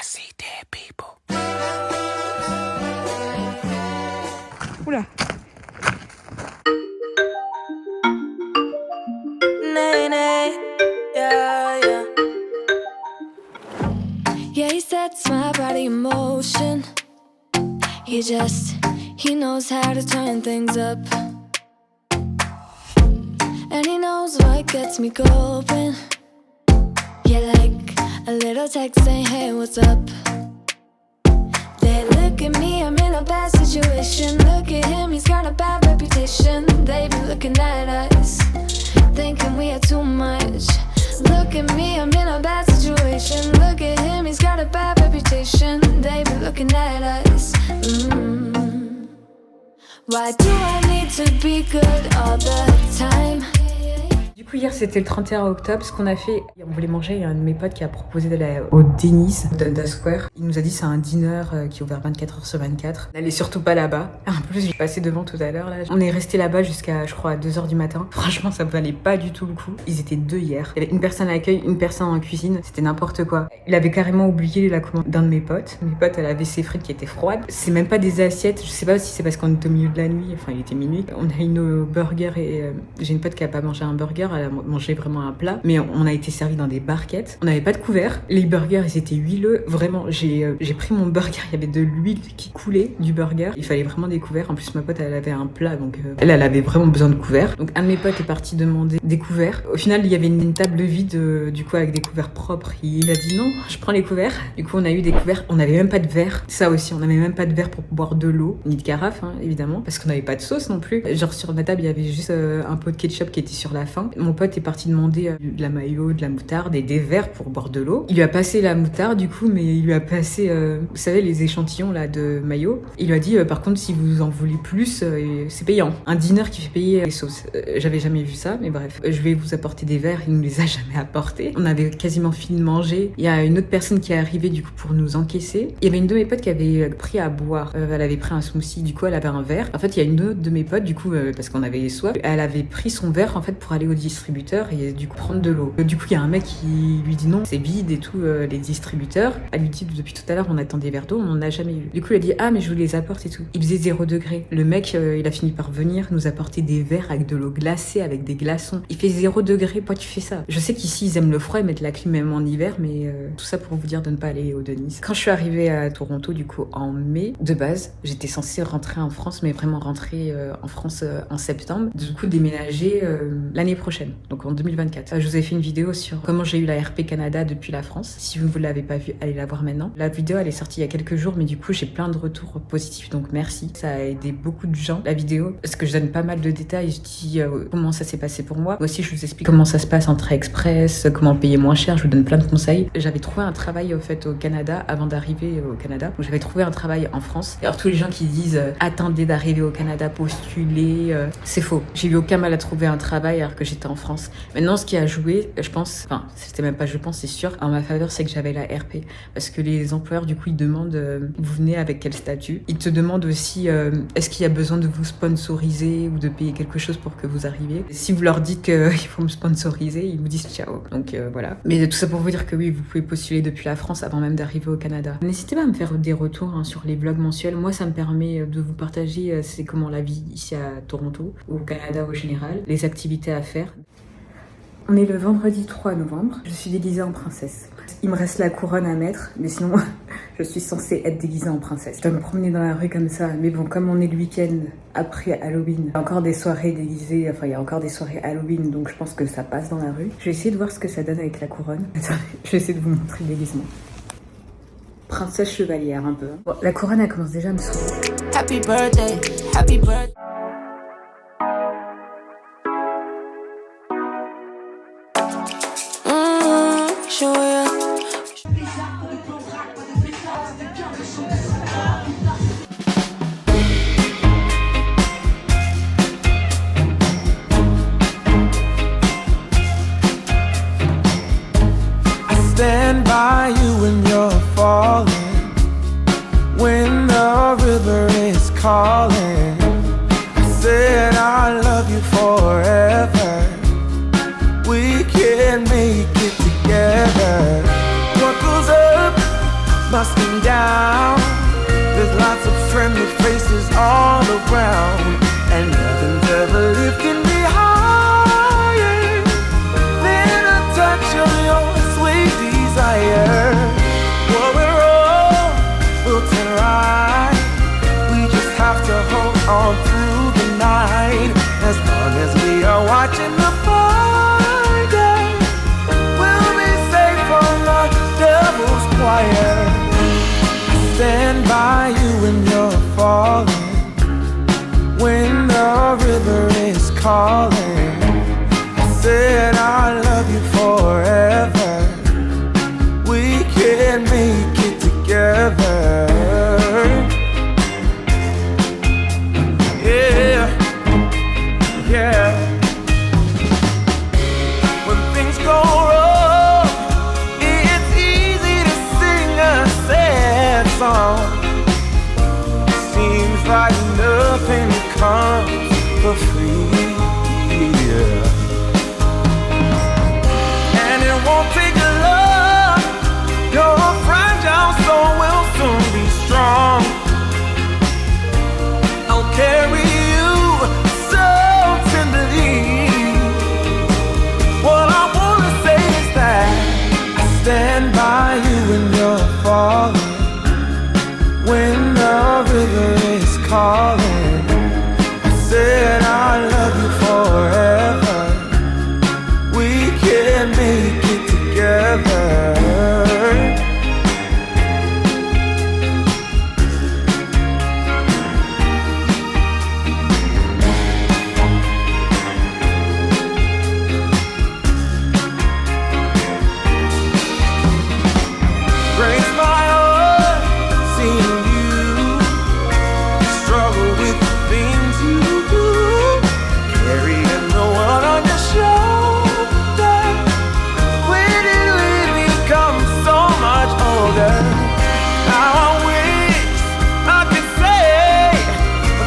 see dead people. Oula. Nay, nay, yeah, yeah. Yeah, he sets my body in motion. He knows how to turn things up. And he knows what gets me going. Yeah, like a little text saying, hey, what's up? They look at me, I'm in a bad situation. Look at him, he's got a bad reputation. They be looking at us, thinking we are too much. Look at me, I'm in a bad situation. Look at him, he's got a bad reputation. They be looking at us. Why do I need to be good all the time? Du coup, hier c'était le 31 octobre. Ce qu'on a fait, on voulait manger. Il y a un de mes potes qui a proposé d'aller au Denny's Dundas Square. Il nous a dit c'est un dîner qui est ouvert 24h/24. N'allez surtout pas là-bas. En plus, j'ai passé devant tout à l'heure. Là. On est resté là-bas jusqu'à, je crois, 2h du matin. Franchement, ça valait pas du tout le coup. Ils étaient deux hier. Il y avait une personne à l'accueil, une personne en cuisine. C'était n'importe quoi. Il avait carrément oublié la commande d'un de mes potes. Mes potes, elle avait ses frites qui étaient froides. C'est même pas des assiettes. Je sais pas si c'est parce qu'on était au milieu de la nuit. Enfin, il était minuit. On a eu nos burgers et j'ai une pote qui a pas mangé un burger. Elle a mangé vraiment un plat, mais on a été servi dans des barquettes. On n'avait pas de couvert. Les burgers, ils étaient huileux. Vraiment, j'ai pris mon burger, il y avait de l'huile qui coulait du burger. Il fallait vraiment des couverts. En plus, ma pote, elle avait un plat, donc elle avait vraiment besoin de couverts. Donc un de mes potes est parti demander des couverts. Au final, il y avait une table vide, du coup, avec des couverts propres. Il a dit non, je prends les couverts. Du coup, on a eu des couverts. On n'avait même pas de verre. Ça aussi, on n'avait même pas de verre pour boire de l'eau, ni de carafe, hein, évidemment, parce qu'on n'avait pas de sauce non plus. Genre sur ma table, il y avait juste un pot de ketchup qui était sur la fin. Mon pote est parti demander de la mayo, de la moutarde et des verres pour boire de l'eau. Il lui a passé la moutarde du coup, mais il lui a passé, vous savez, les échantillons là de mayo. Il lui a dit par contre si vous en voulez plus, c'est payant. Un dîner qui fait payer les sauces. J'avais jamais vu ça, mais bref. Je vais vous apporter des verres, il nous les a jamais apportés. On avait quasiment fini de manger. Il y a une autre personne qui est arrivée du coup pour nous encaisser. Il y avait une de mes potes qui avait pris à boire. Elle avait pris un smoothie, du coup elle avait un verre. En fait, il y a une autre de mes potes du coup, parce qu'on avait soif, elle avait pris son verre en fait pour aller au distributeur et du coup prendre de l'eau. Du coup, il y a un mec qui lui dit non, c'est vide et tout, les distributeurs. Elle lui dit depuis tout à l'heure, on attend des verres d'eau, on n'en a jamais eu. Du coup, elle a dit ah, mais je vous les apporte et tout. Il faisait 0 degré. Le mec, il a fini par venir nous apporter des verres avec de l'eau glacée, avec des glaçons. Il fait 0 degré, pourquoi tu fais ça? Je sais qu'ici, ils aiment le froid, ils mettent la clim même en hiver, mais tout ça pour vous dire de ne pas aller au Denny's. Quand je suis arrivée à Toronto, du coup, en mai, de base, j'étais censée rentrer en France, mais vraiment rentrer en France en septembre. Du coup, déménager l'année prochaine, donc en 2024. Je vous ai fait une vidéo sur comment j'ai eu la RP Canada depuis la France. Si vous ne l'avez pas vue, allez la voir maintenant. La vidéo, elle est sortie il y a quelques jours, mais du coup, j'ai plein de retours positifs, donc merci. Ça a aidé beaucoup de gens, la vidéo, parce que je donne pas mal de détails. Je dis comment ça s'est passé pour moi. Moi aussi, je vous explique comment ça se passe en Train Express, comment payer moins cher. Je vous donne plein de conseils. J'avais trouvé un travail, au fait, au Canada, avant d'arriver au Canada. Donc, j'avais trouvé un travail en France. Alors, tous les gens qui disent attendez d'arriver au Canada, postuler, c'est faux. J'ai eu aucun mal à trouver un travail alors que j'étais en France. Maintenant, ce qui a joué, je pense, enfin, c'était même pas je pense, c'est sûr, en ma faveur, c'est que j'avais la RP. Parce que les employeurs, du coup, ils demandent vous venez avec quel statut. Ils te demandent aussi est-ce qu'il y a besoin de vous sponsoriser ou de payer quelque chose pour que vous arriviez. Si vous leur dites qu'il faut me sponsoriser, ils vous disent ciao. Donc voilà. Mais tout ça pour vous dire que oui, vous pouvez postuler depuis la France avant même d'arriver au Canada. N'hésitez pas à me faire des retours sur les vlogs mensuels. Moi, ça me permet de vous partager c'est comment la vie ici à Toronto ou au Canada au général, les activités à faire. On est le vendredi 3 novembre. Je suis déguisée en princesse. Il me reste la couronne à mettre, mais sinon, je suis censée être déguisée en princesse. Je dois me promener dans la rue comme ça. Mais bon, comme on est le week-end après Halloween, il y a encore des soirées déguisées, enfin, il y a encore des soirées Halloween, donc je pense que ça passe dans la rue. Je vais essayer de voir ce que ça donne avec la couronne. Attendez, je vais essayer de vous montrer le déguisement. Princesse chevalière, un peu. Bon, la couronne, elle commence déjà à me saouler. Happy birthday, happy birthday. Stand by you when you're falling, when the river is calling. I said I love you forever. We can make it together. What goes up musking down. There's lots of friendly faces all around, and nothing's ever lifting me higher than a touch of your sweet desire. Well, we're all built and right. We just have to hold on through the night. As long as we are watching the fire, we'll be safe from the devil's choir. I stand by you when you're falling, when the river is calling. I said I love you forever. We can make it together. Yeah, yeah. When things go wrong, it's easy to sing a sad song. Seems like nothing comes for free, yeah. And it won't take a lot. Your fragile soul will soon be strong. I'll carry you so tenderly. What I wanna say is that I stand by you when you're falling, when the river is calling. I said I love you forever. We can make it together. Breaks my heart seeing you struggle with the things you do, carrying the one on your shoulder. When did we become so much older? Now I wish I could say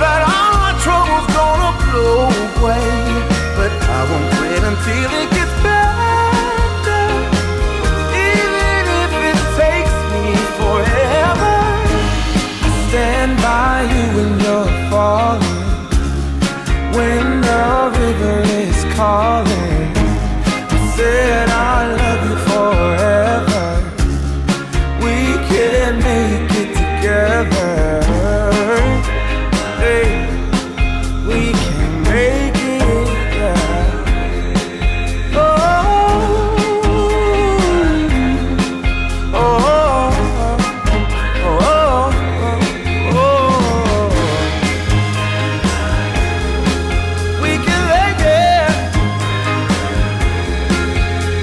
that all my troubles gonna blow away, but I won't quit until it gets better, even if it takes me forever. I stand by you when you're falling, when the river is calling. I said I love you forever. We can make it together. Hey, we can make it, yeah. Oh, oh, oh, oh, oh. We can make it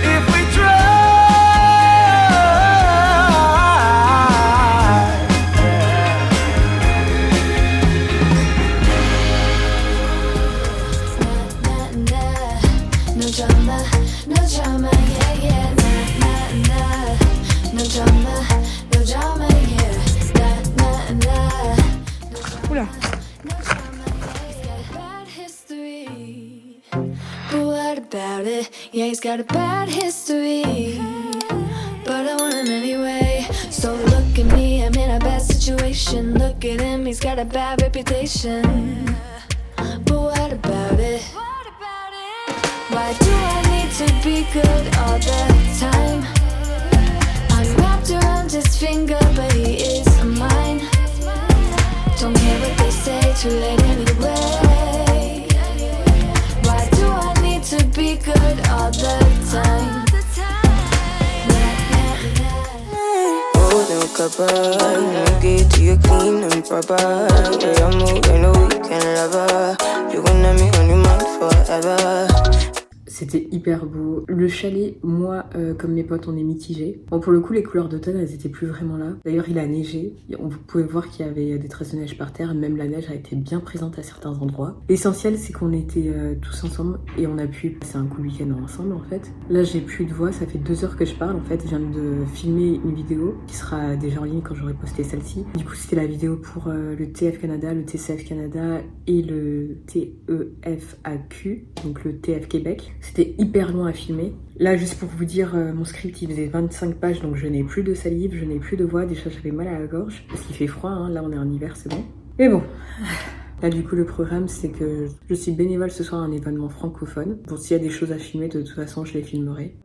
if we try. No drama, no drama, yeah, yeah. Nah, nah, nah. No drama, no drama, yeah. Nah, nah, nah. Oula. No drama, yeah, yeah. Bad history. But what about it? Yeah, he's got a bad history. But I want him anyway. So look at me, I'm in a bad situation. Look at him, he's got a bad reputation. But what about it? Why do I need to be good all the time? I'm wrapped around his finger, but he is mine. Don't care what they say, too late anyway. Why do I need to be good all the time? Golden cuppa, no get to you clean and proper. Yeah, I'm moving a weekend lover. You gonna me on your mind forever. C'était hyper beau. Le chalet, moi, comme mes potes, on est mitigés. Bon, pour le coup, les couleurs d'automne, elles étaient plus vraiment là. D'ailleurs, il a neigé. Vous pouvez voir qu'il y avait des traces de neige par terre. Même la neige a été bien présente à certains endroits. L'essentiel, c'est qu'on était tous ensemble et on a pu passer un cool week-end ensemble, en fait. Là, j'ai plus de voix. Ça fait 2 heures que je parle, en fait. Je viens de filmer une vidéo qui sera déjà en ligne quand j'aurai posté celle-ci. Du coup, c'était la vidéo pour le TF Canada, le TCF Canada et le TEFAQ, donc le TF Québec. C'était hyper long à filmer. Là, juste pour vous dire, mon script il faisait 25 pages, donc je n'ai plus de salive, je n'ai plus de voix. Déjà, j'avais mal à la gorge parce qu'il fait froid. Hein. Là, on est en hiver, c'est bon. Mais bon. Là, du coup, le programme, c'est que je suis bénévole ce soir à un événement francophone. Bon, s'il y a des choses à filmer, de toute façon, je les filmerai.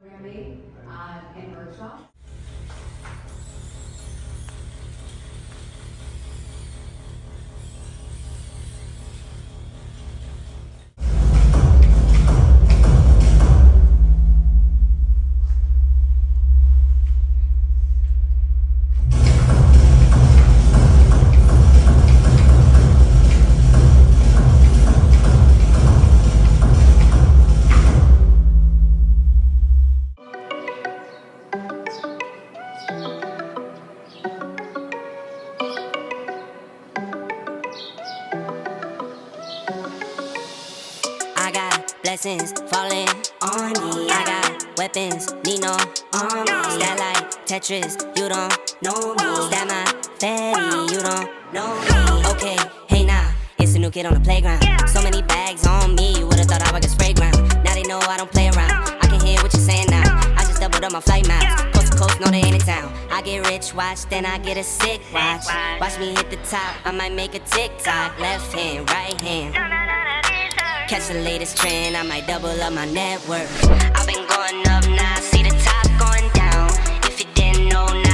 Blessings falling on me. I got weapons, need no army. That like Tetris, you don't know me. That my fatty, you don't know me. Okay, hey now, it's a new kid on the playground. So many bags on me, you would've thought I would get spray ground. Now they know I don't play around. I can hear what you're saying now. I just doubled up my flight miles. Coast to coast, know they ain't in town. I get rich, watch, then I get a sick watch. Watch me hit the top, I might make a TikTok. Left hand, right hand. Catch the latest trend, I might double up my net worth. I've been going up now, see the top going down. If you didn't know now.